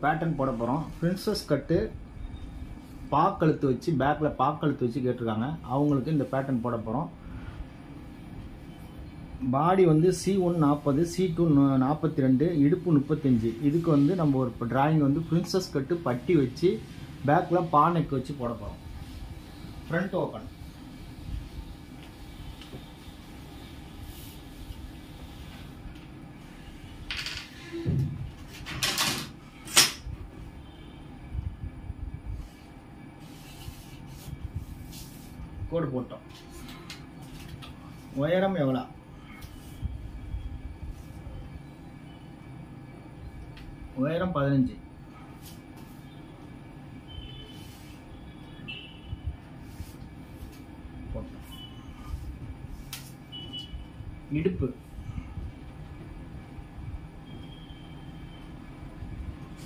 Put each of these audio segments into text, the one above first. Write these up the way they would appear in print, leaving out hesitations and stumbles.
Pattern போட போகிறோம். Princess கட்டு பாக்கழுத்து வச்சு பேக்கில் பாக்கழுத்து வச்சு கேட்டிருக்காங்க. அவங்களுக்கு இந்த பேட்டர்ன் போட போகிறோம். பாடி வந்து C1 40, C2 42, இடுப்பு 35. இதுக்கு வந்து நம்ம ஒரு டிராயிங் வந்து பிரின்சஸ் கட்டு பட்டி வச்சு பேக்கில் பானைக்கு வச்சு போட போகிறோம். Front open. கோடு போட்டோம். உயரம் எவ்வளோ? உயரம் 15. போட்டோம். இடுப்பு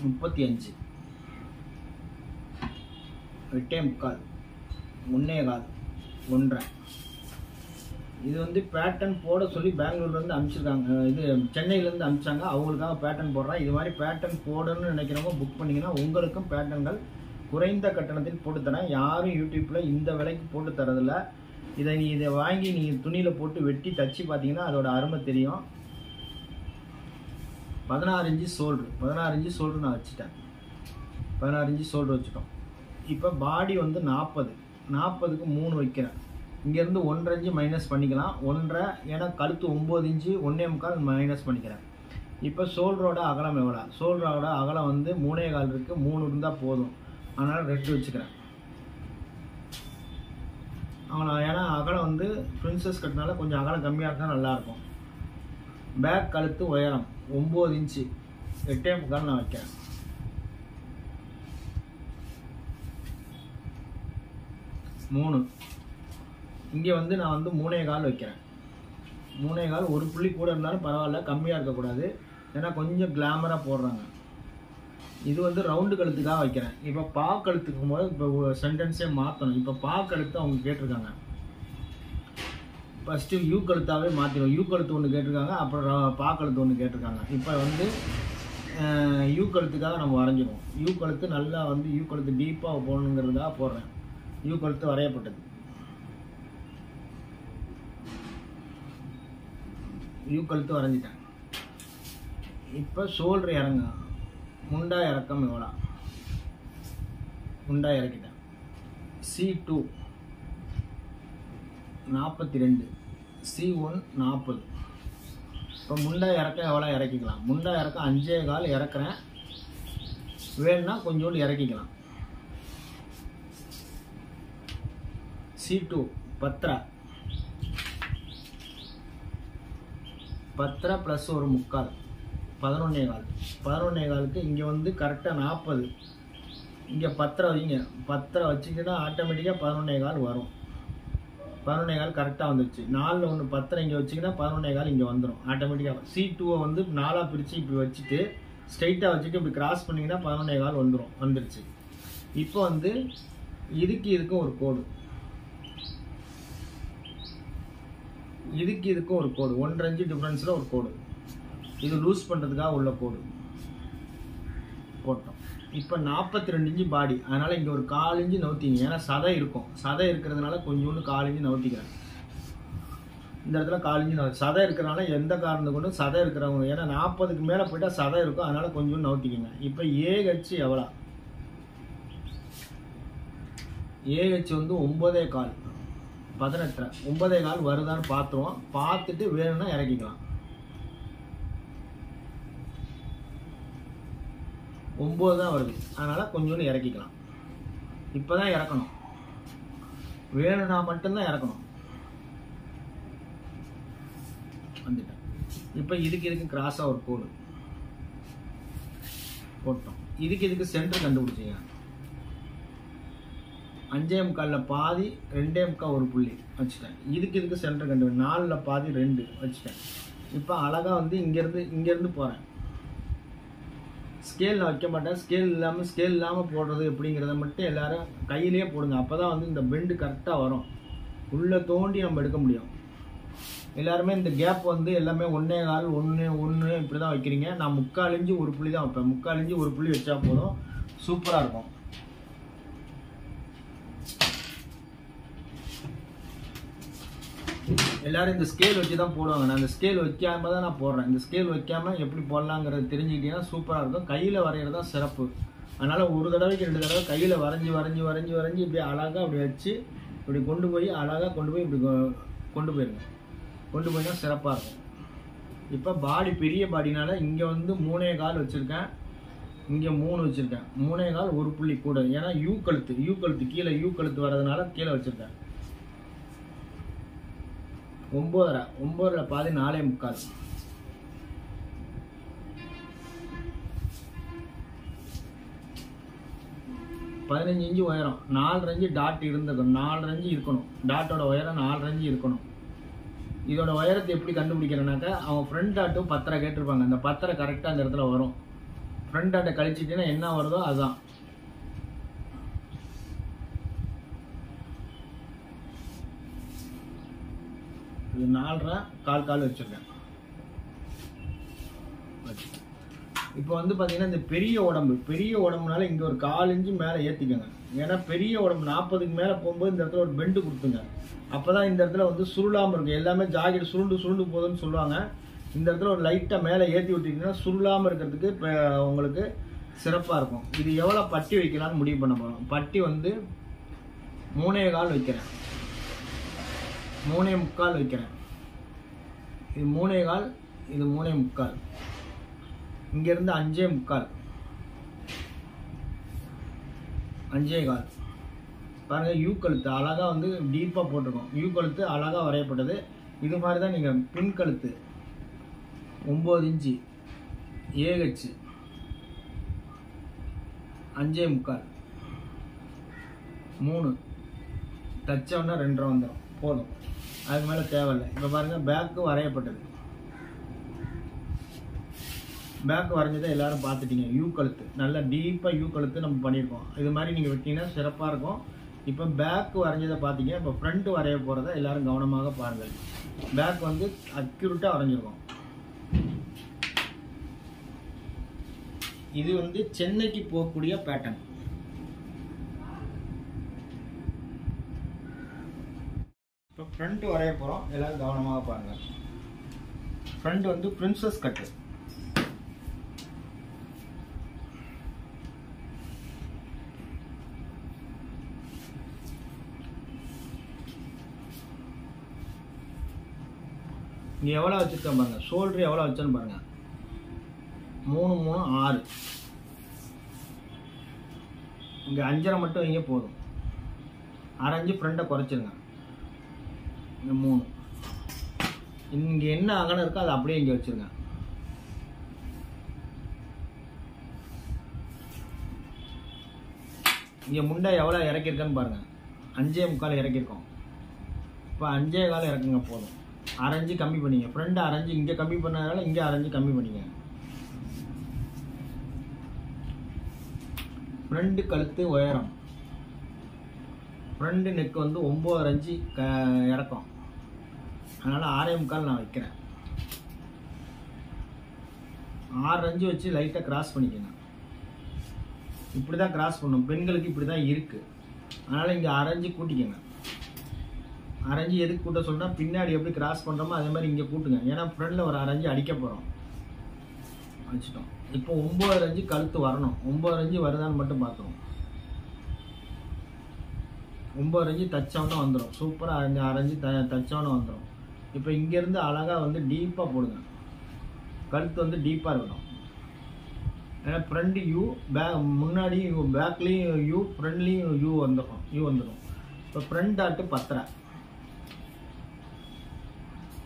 35. 8.25, 1.25, 1.5. இது வந்து பேட்டர்ன் போட சொல்லி பெங்களூர்லேருந்து அனுப்பிச்சிருக்காங்க. இது சென்னையிலேருந்து அனுப்பிச்சாங்க. அவங்களுக்காக பேட்டர்ன் போடுறேன். இது மாதிரி பேட்டர்ன் போடணும்னு நினைக்கிறவங்க புக் பண்ணிங்கன்னா உங்களுக்கும் பேட்டர்ன்கள் குறைந்த கட்டணத்தில் போட்டுத்தரேன். யாரும் யூடியூப்பில் இந்த விலைக்கு போட்டு தரதில்ல. இதை வாங்கி நீங்கள் துணியில் போட்டு வெட்டி தச்சு பார்த்தீங்கன்னா அதோட அருமை தெரியும். 16 இன்ச்சு ஷோல்ட்ரு. 16 இன்ச்சு ஷோல்ட்ரு நான் வச்சுட்டேன். 16 இன்ச்சு ஷோல்ட்ரு வச்சுட்டோம். இப்போ பாடி வந்து 40. 40க்கு 3 வைக்கிறேன். இங்கேருந்து 1.5 இன்ச்சு மைனஸ் பண்ணிக்கலாம். 1.5 ஏன்னா கழுத்து 9 இன்ச்சு 1.25 மைனஸ் பண்ணிக்கிறேன். இப்போ ஷோல்டரோட அகலம் எவ்வளோ? ஷோல்டரோட அகலம் வந்து 3.25 இருக்குது. 3 இருந்தால் போதும். அதனால் 2 வச்சுக்கிறேன். ஏன்னா அகலம் வந்து பிரின்சஸ் கட்டினால கொஞ்சம் அகலம் கம்மியாக இருந்தால் நல்லாயிருக்கும். பேக் கழுத்து உயரம் 9 இன்ச்சு 8.25 நான் வைக்கிறேன். இங்கே வந்து நான் வந்து 3.25 வைக்கிறேன். 3.25 ஒரு புள்ளி கூட இருந்தாலும் பரவாயில்ல, கம்மியாக இருக்கக்கூடாது. ஏன்னா கொஞ்சம் கிளாமராக போடுறாங்க. இது வந்து ரவுண்டு கழுத்துக்காக வைக்கிறேன். இப்போ பாக்கழுத்துக்கும் போது இப்போ சென்டென்ஸே மாற்றணும். இப்போ பாக்கழுத்து அவங்க கேட்டிருக்காங்க. ஃபஸ்ட்டு யூ கழுத்தாகவே மாற்றிடும். யூ கழுத்து ஒன்று கேட்டிருக்காங்க, அப்புறம் பாக்கழுத்து ஒன்று கேட்டிருக்காங்க. இப்போ வந்து யூ கழுத்துக்காக நம்ம வரைஞ்சிடுவோம். யூ கழுத்து நல்லா வந்து யூ கழுத்து டீப்பாக போடணுங்கிறதுக்காக போடுறேன். யூ கழுத்து வரையப்பட்டது. யூ கழுத்து வரைஞ்சிட்டேன். இப்போ ஷோல்டர் இறங்க. முண்டா இறக்கம் எவ்வளோ? முண்டா இறக்கிட்டேன். C2 42, C1 40. இப்போ முண்டா இறக்கம் எவ்வளோ இறக்கிக்கலாம்? முண்டா இறக்கம் 5.25 இறக்குறேன். வேணும்னா கொஞ்சோண்டு இறக்கிக்கலாம். C2 10 ப்ளஸ் ஒரு 3/4, 11.25. 11.25க்கு இங்கே வந்து கரெக்டாக 40. இங்கே 10 வைங்க. 10 வச்சுக்கிட்டா ஆட்டோமேட்டிக்காக 11.25 வரும். 11.25 கரெக்டாக வந்துடுச்சு. 4ல் 1 10 இங்கே வச்சுக்கிட்டா 11.25 இங்கே வந்துடும் ஆட்டோமேட்டிக்காக. C2 வந்து 4ஆக பிரித்து இப்படி வச்சுட்டு ஸ்ட்ரைட்டாக வச்சுட்டு இப்படி கிராஸ் பண்ணிங்கன்னா 11.25 வந்துடுச்சு. இப்போ வந்து இதுக்கும் ஒரு கோடு. இதுக்கும் ஒரு கோடு. 1.5 இன்ச்சு டிஃப்ரென்ஸில் ஒரு கோடு. இது லூஸ் பண்ணுறதுக்காக உள்ள கோடு போட்டோம். இப்போ 42 இன்ச்சு பாடி. அதனால் இங்கே ஒரு 1/4 இன்ச்சு நவுத்திங்க. ஏன்னா சதை இருக்கும். சதை இருக்கிறதுனால கொஞ்சோண்டு 1/4 இன்ச்சு நவுத்திக்கிறேன். இந்த இடத்துல 1/4 இன்ச்சு சதை இருக்கிறனால எந்த காரணத்தை கொண்டு சதை இருக்கிறவங்க, ஏன்னா 40க்கு மேலே போயிட்டால் சதை இருக்கும். அதனால் கொஞ்சோண்டு நவுத்திக்கங்க. இப்போ ஏஹெச் எவ்வளோ? ஏஹெச் வந்து 9.25, 18, 9.25 வருதான்னு பார்த்துருவோம். பார்த்துட்டு வேணும்னா இறக்கிக்கலாம். 9 தான் வருது. அதனால் கொஞ்சோண்டு இறக்கிக்கலாம். இப்போ தான் இறக்கணும். வேணும்னா மட்டும்தான் இறக்கணும். வந்துட்டேன். இப்போ இதுக்கு கிராஸாக ஒரு கோடு போட்டோம். இதுக்கு சென்டர் கண்டுபிடிச்சிங்க. 5.25 பாதி 2.25 ஒரு புள்ளி வச்சுட்டேன். இதுக்கு சென்டர் கண்டுபிடி. 4ல் பாதி 2 வச்சுட்டேன். இப்போ அழகாக வந்து இங்கேருந்து போகிறேன். ஸ்கேலில் வைக்க மாட்டேன். ஸ்கேல் இல்லாமல் போடுறது எப்படிங்கிறத மட்டும் எல்லோரும் கையிலேயே போடுங்க. அப்போ தான் வந்து இந்த பெண்டு கரெக்டாக வரும். உள்ளே தோண்டி நம்ம எடுக்க முடியும். எல்லாருமே இந்த கேப் வந்து எல்லாமே 1.25 1 இப்படி தான் வைக்கிறீங்க. நான் 3/4 இன்ச்சு ஒரு புள்ளி தான் வைப்பேன். 3/4 இன்ச்சு ஒரு புள்ளி வச்சா போதும், சூப்பராக இருக்கும். எல்லாரும் இந்த ஸ்கேல் வச்சு தான் போடுவாங்க. நான் இந்த ஸ்கேல் வைக்காம தான் நான் போடுறேன். இந்த ஸ்கேல் வைக்காம எப்படி போடலாங்கிறது தெரிஞ்சுக்கிட்டீங்கன்னா சூப்பராக இருக்கும். கையில் வரைகிறது தான் சிறப்பு. அதனால் ஒரு தடவைக்கு 2 தடவை கையில் வரைஞ்சி இப்படி அழகாக அப்படி வச்சு இப்படி கொண்டு போய் அழகாக கொண்டு போய் இப்படி கொண்டு போயிருங்க. கொண்டு போய்னா சிறப்பாக இருக்கும். இப்போ பாடி பெரிய பாடினால இங்கே வந்து 3.25 வச்சுருக்கேன், இங்கே 3 வச்சுருக்கேன். 3.25 ஒரு புள்ளி கூட, ஏன்னா யூ கழுத்து கீழே யூ கழுத்து வர்றதுனால கீழே வச்சுருக்கேன். 9.5 பாதி 4.25. 15 இன்ச்சு உயரம், 4 இன்ச்சு டாட் இருந்துக்கணும், 4 இன்ச்சு இருக்கணும். டாட்டோட உயரம் 4 இன்ச்சு இருக்கணும். இதோட உயரத்தை எப்படி கண்டுபிடிக்கிறேன்னாக்கா, அவங்க ஃப்ரண்ட் டாட்டும் 10.5 கேட்டிருப்பாங்க. அந்த 10.5 கரெக்டாக அந்த இடத்துல வரும். ஃப்ரண்ட் டாட்டை கழிச்சிட்டிங்கன்னா என்ன வருதோ அதுதான். இது 4.25 கால் வச்சுருக்கேன். இப்போ வந்து பார்த்தீங்கன்னா இந்த பெரிய உடம்புனால இங்கே ஒரு 1/4 இன்ச்சு மேலே ஏற்றிக்கோங்க. ஏன்னா பெரிய உடம்பு 40க்கு மேலே போகும்போது இந்த இடத்துல ஒரு பெண்டு கொடுத்துங்க. அப்போ தான் இந்த இடத்துல வந்து சுருளாமல் இருக்கும். எல்லாமே ஜாக்கெட் சுருண்டு போகுதுன்னு சொல்லுவாங்க. இந்த இடத்துல ஒரு லைட்டாக மேலே ஏற்றி விட்டிங்கன்னா சுருளாமல் இருக்கிறதுக்கு இப்போ உங்களுக்கு சிறப்பாக இருக்கும். இது எவ்வளோ பட்டி வைக்கலான்னு முடிவு பண்ண போகிறோம். பட்டி வந்து 3.25 வைக்கிறேன், 3.25 வைக்கிறேன். இது 3.25, இது 3.25. இங்கேருந்து 5.25, 5.25. பாருங்கள், யூ கழுத்து அழகாக வந்து டீப்பாக போட்டிருக்கோம். யூ கழுத்து அழகாக வரையப்பட்டது. இது மாதிரி தான் நீங்கள் பின் கழுத்து 9 இன்ச்சு ஏஹெச் 5.25 3 தச்சோன்னா 2.5 வந்துடும், போதும். அதுக்கு மேலே தேவையில்லை. இப்போ பாருங்கள், பேக்கு வரையப்பட்டது. பேக் வரைஞ்சதை எல்லாரும் பார்த்துட்டீங்க. யூ கழுத்து நல்லா டீப்பாக யூ கழுத்து நம்ம பண்ணியிருக்கோம். இது மாதிரி நீங்கள் வெட்டிங்கன்னா சிறப்பாக இருக்கும். இப்போ பேக் வரைஞ்சதை பார்த்தீங்க. இப்போ ஃப்ரண்ட் வரைய போகிறத எல்லாரும் கவனமாக பாருங்கள். பேக் வந்து அக்யூரேட்டாக வரைஞ்சிருக்கோம். இது வந்து சென்னைக்கு போகக்கூடிய பேட்டர்ன். இப்போ ஃப்ரண்ட் வரைய போகிறோம், எல்லாரும் கவனமாக பாருங்கள். ஃப்ரண்ட் வந்து பிரின்சஸ் கட்டு. இங்கே எவ்வளோ வச்சுருக்கேன் பாருங்கள். ஷோல்டர் எவ்வளோ வச்சேன்னு பாருங்கள். 3 3 6. இங்கே 5.5 மட்டும் வைங்க போதும். 1/2 இன்ச்சு ஃப்ரண்ட்டை குறைச்சிருங்க. இங்கே 3. இங்கே என்ன அகலம் இருக்கோ அதை அப்படியே இங்கே வச்சுருங்க. இங்கே முண்டை எவ்வளோ இறக்கியிருக்கேன்னு பாருங்கள். 5.25 இறக்கியிருக்கோம். இப்போ 5.25 இறக்குங்க போதும். 1/2 இன்ச்சு கம்மி பண்ணிங்க. ஃப்ரண்ட் 1/2 இன்ச்சு இங்கே கம்மி பண்ணதால இங்கே 1/2 இன்ச்சு கம்மி பண்ணிங்க. ஃப்ரண்ட் கழுத்து உயரம், ஃப்ரண்ட் நெக் வந்து 9.5 இன்ச்சு இறக்கம். அதனால் 6.25 நான் வைக்கிறேன். 6 இன்ச்சு வச்சு லைட்டாக கிராஸ் பண்ணிக்கோங்க. இப்படி தான் கிராஸ் பண்ணணும். பெண்களுக்கு இப்படி தான் இருக்குது. அதனால் இங்கே 1/2 இன்ச்சு கூட்டிக்கோங்க. 1/2 இன்ச்சு எதுக்கு கூட்ட சொன்னால், பின்னாடி எப்படி கிராஸ் பண்ணுறோமோ அதே மாதிரி இங்கே கூட்டுங்க. ஏன்னா ஃப்ரண்டில் ஒரு 1/2 இன்ச்சு அடிக்க போகிறோம். வச்சுட்டோம். இப்போ 9.5 இன்ச்சு கழுத்து வரணும். 9.5 இன்ச்சு வருதான்னு மட்டும் பார்த்துருவோம். 9.5 இன்ச்சு தச்சோன்னா வந்துடும். சூப்பராக 1/2 இன்ச்சு தச்சோன்னா வந்துடும். இப்போ இங்கேருந்து அழகாக வந்து டீப்பாக போடுங்க. கழுத்து வந்து டீப்பாக இருக்கணும். ஏன்னா ஃப்ரண்ட் யூ, முன்னாடியும் யூ, பேக்லேயும் யூ, ஃப்ரண்ட்லேயும் யூ வந்துடும். இப்போ ஃப்ரண்ட் டாட்டு 10.5,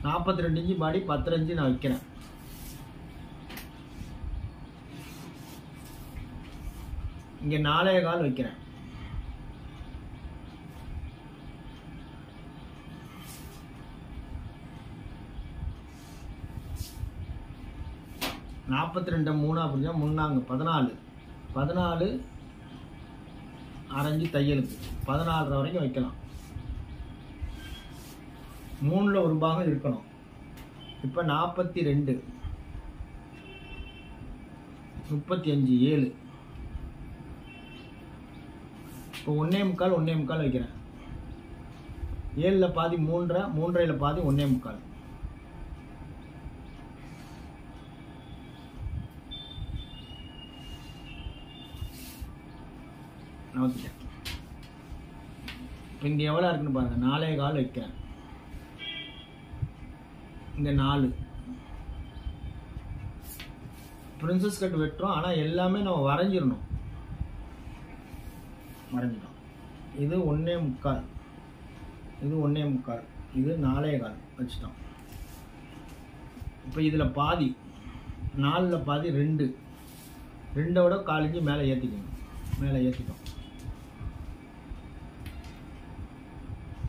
42 இன்ச்சு பாடி 10 இன்ச்சு நான் வைக்கிறேன். இங்கே 4.25 வைக்கிறேன். நாற்பத்தி 3 அப்படின்னா முன்னாங்க 14 14 1/2 இன்ச்சு தையலுக்கு 14.5 வரைக்கும் வைக்கலாம். 3ல் ஒரு பாகம் இருக்கணும். இப்போ 42 35 7 இப்போ 1.25 வைக்கிறேன். 7ல் பாதி 3.5 3.5ல் பாதி 1.25 நவுத்திட்டேன். இப்போ இங்கே எவ்வளோ இருக்குன்னு பாருங்கள். 4.25 வைக்கிறேன். இங்கே 4 பிரின்சஸ் கட் வெட்டுறோம். ஆனால் எல்லாமே நம்ம வரைஞ்சிடணும். வரைஞ்சிட்டோம். இது 1.25 இது 1.25 இது 4.25 வச்சுட்டோம். இப்போ இதில் பாதி 4ல் பாதி 2 2ஓட 1/4 இன்ச்சு மேலே ஏற்றிக்கணும். மேலே ஏற்றிட்டோம்.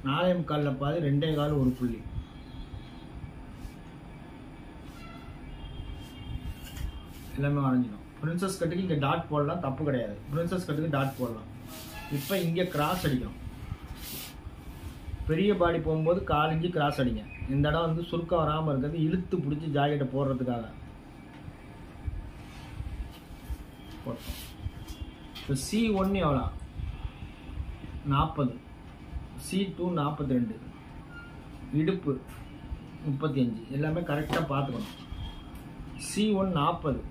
4.25ல் பாதி 2.25 ஒரு புள்ளி. எல்லாமே வரைஞ்சிடும். பிரின்சஸ் கட்டுக்கு இங்கே டாட் போடலாம், தப்பு கிடையாது. பிரின்சஸ் கட்டுக்கு டாட் போடலாம். இப்போ இங்கே கிராஸ் அடிக்கணும். பெரிய பாடி போகும்போது 1/4 இன்ச்சு கிராஸ் அடிங்க. இந்த இடம் வந்து சுருக்கம் வராமல் இருக்கிறது இழுத்து பிடிச்சி ஜாக்கெட்டை போடுறதுக்காக போட்டோம். இப்போ C1 எவ்வளோ? 40. C2 42. இடுப்பு 35. எல்லாமே கரெக்டாக பார்த்துக்கணும். C1 40.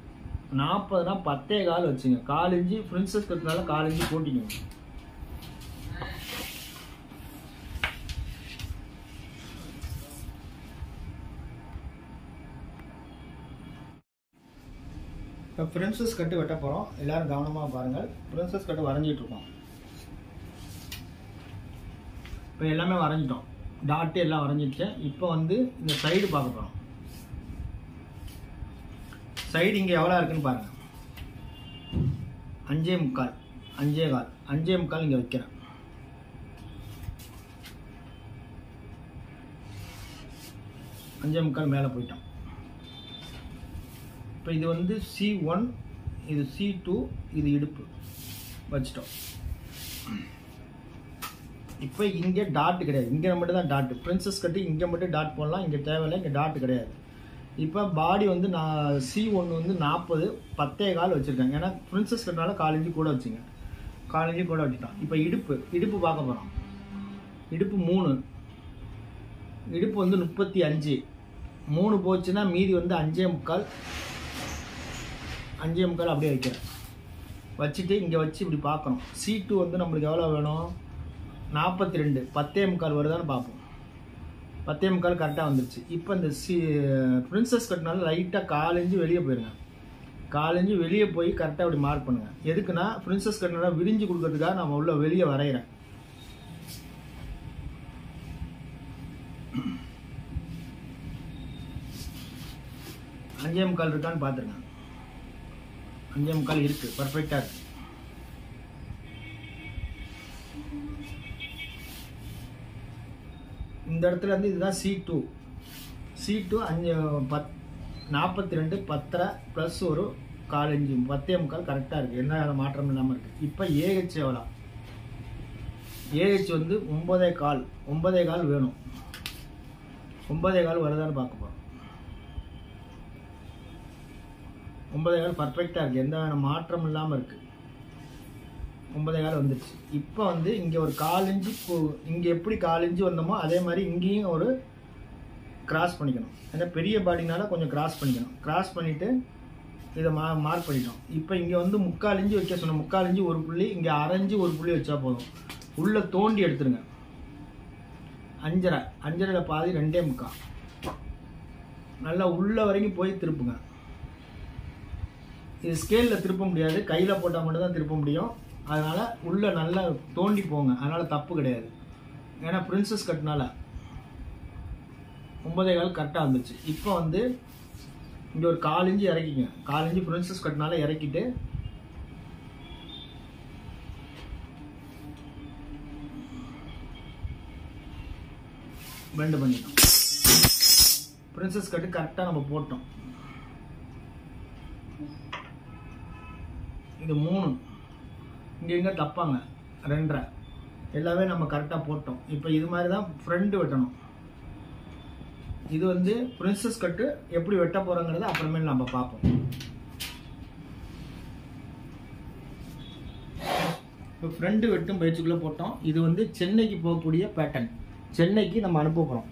40னா 10.25 வச்சுங்க. 1/4 இன்ச்சு பிரின்சஸ் கட்டுனால 1/4 இன்ச்சு போட்டிக்கணும். இப்போ பிரின்சஸ் கட்டு வெட்ட போகிறோம். எல்லோரும் கவனமாக பாருங்கள். பிரின்சஸ் கட்டு வரைஞ்சிட்ருக்கோம். இப்போ எல்லாமே வரைஞ்சிட்டோம். டாட்டு எல்லாம் வரைஞ்சிட்டேன். இப்போ வந்து இந்த சைடு பார்க்க போகிறோம். சைடு இங்கே எவ்வளோ இருக்குன்னு பாருங்கள். 5.25 5.25 இங்கே வைக்கிறேன். 5.25 மேலே போயிட்டோம். இப்போ இது வந்து C1 இது C2 இது இடுப்பு வச்சிட்டோம். இப்போ இங்கே டாட் கிடையாது. இங்கே மட்டும் தான் டாட். பிரின்சஸ் கட்டு இங்கே மட்டும் டாட் போடலாம். இங்கே தேவையில்லை. இங்கே டாட் கிடையாது. இப்போ பாடி வந்து நான் C1 வந்து 40 10.25 வச்சுருக்கேன். ஏன்னா பிரின்சஸ் கட்டுனால 1/4 இன்ச்சு கூட வச்சுங்க. 1/4 இன்ச்சு கூட வச்சுட்டோம். இப்போ இடுப்பு பார்க்க போகிறோம். இடுப்பு 3. இடுப்பு வந்து 35. 3 போச்சுன்னா மீதி வந்து 5.25 அப்படியே வைக்கிறேன். வச்சுட்டு இங்கே வச்சு இப்படி பார்க்கணும். C2 வந்து நம்மளுக்கு எவ்வளோ வேணும்? 42. 10.25 வருதான்னு பார்ப்போம். 10.25 கரெக்டாக வந்துருச்சு. இப்போ இந்த பிரின்சஸ் கட்டினால லைட்டாக 1/4 இன்ச்சு வெளியே போயிருங்க. 1/4 இன்ச்சு வெளியே போய் கரெக்டாக அப்படி மார்க் பண்ணுங்க. எதுக்குன்னா பிரின்சஸ் கட்டினால விரிஞ்சு கொடுக்கறதுக்காக நம்ம உள்ள வெளியே வரைகிறேன். அஞ்சே இருக்கான்னு பார்த்துருங்க. 5.25 இருக்கு. பர்ஃபெக்டாக இருக்கு. இந்த இடத்துல இருந்து இதுதான் C2 42 10 ப்ளஸ் ஒரு 1/4 இன்ச்சு 10.25 கரெக்டாக இருக்குது. எந்த மாற்றம் இல்லாமல் இருக்குது. இப்போ AH எவ்வளோ? AH வந்து 9.25 வேணும். 9.25 வருதான்னு பார்க்க போகிறோம். 9.25 பர்ஃபெக்டாக இருக்குது. எந்த மாற்றம் இல்லாமல் இருக்குது. 9.25 வந்துடுச்சு. இப்போ வந்து இங்கே ஒரு 1/4 இன்ச்சு இங்கே எப்படி 1/4 இன்ச்சு வந்தோமோ அதே மாதிரி இங்கேயும் ஒரு கிராஸ் பண்ணிக்கணும். ஏன்னா பெரிய பாடினால கொஞ்சம் கிராஸ் பண்ணிக்கணும். கிராஸ் பண்ணிவிட்டு இதை மார்க் பண்ணிட்டோம். இப்போ இங்கே வந்து 3/4 இன்ச்சு வைக்க சொன்னோம். 3/4 இன்ச்சு ஒரு புள்ளி, இங்கே 1/2 இன்ச்சு ஒரு புள்ளி வச்சா போதும். உள்ளே தோண்டி எடுத்துருங்க. 5.5 பாதி 2.25 நல்லா உள்ள வரைக்கும் போய் திருப்புங்க. இது ஸ்கேலில் திருப்ப முடியாது. கையில் போட்டால் மட்டும் தான் திருப்ப முடியும். அதனால் உள்ளே நல்லா தோண்டி போங்க. அதனால் தப்பு கிடையாது. ஏன்னா பிரின்சஸ் கட்டினால 9.25 கரெக்டாக வந்துச்சு. இப்போ வந்து இங்கே ஒரு 1/4 இன்ச்சு இறக்கிங்க. 1/4 இன்ச்சு பிரின்சஸ் கட்டினால இறக்கிட்டு பெண்ட் பண்ணிட்டோம். பிரின்சஸ் கட்டு கரெக்டாக நம்ம போட்டோம். இது 3. இங்கே எங்கே தப்பாங்க 2.5 எல்லாமே நம்ம கரெக்டாக போட்டோம். இப்போ இது மாதிரி தான் ஃப்ரண்ட் வெட்டணும். இது வந்து பிரின்சஸ் கட்டு எப்படி வெட்ட போகிறோங்கிறத அப்புறமேல் நம்ம பார்ப்போம். இப்போ ஃப்ரண்ட் வெட்டும் பயிற்சிக்குள்ளே போட்டோம். இது வந்து சென்னைக்கு போகக்கூடிய பேட்டர்ன். சென்னைக்கு நம்ம அனுப்ப போகிறோம்.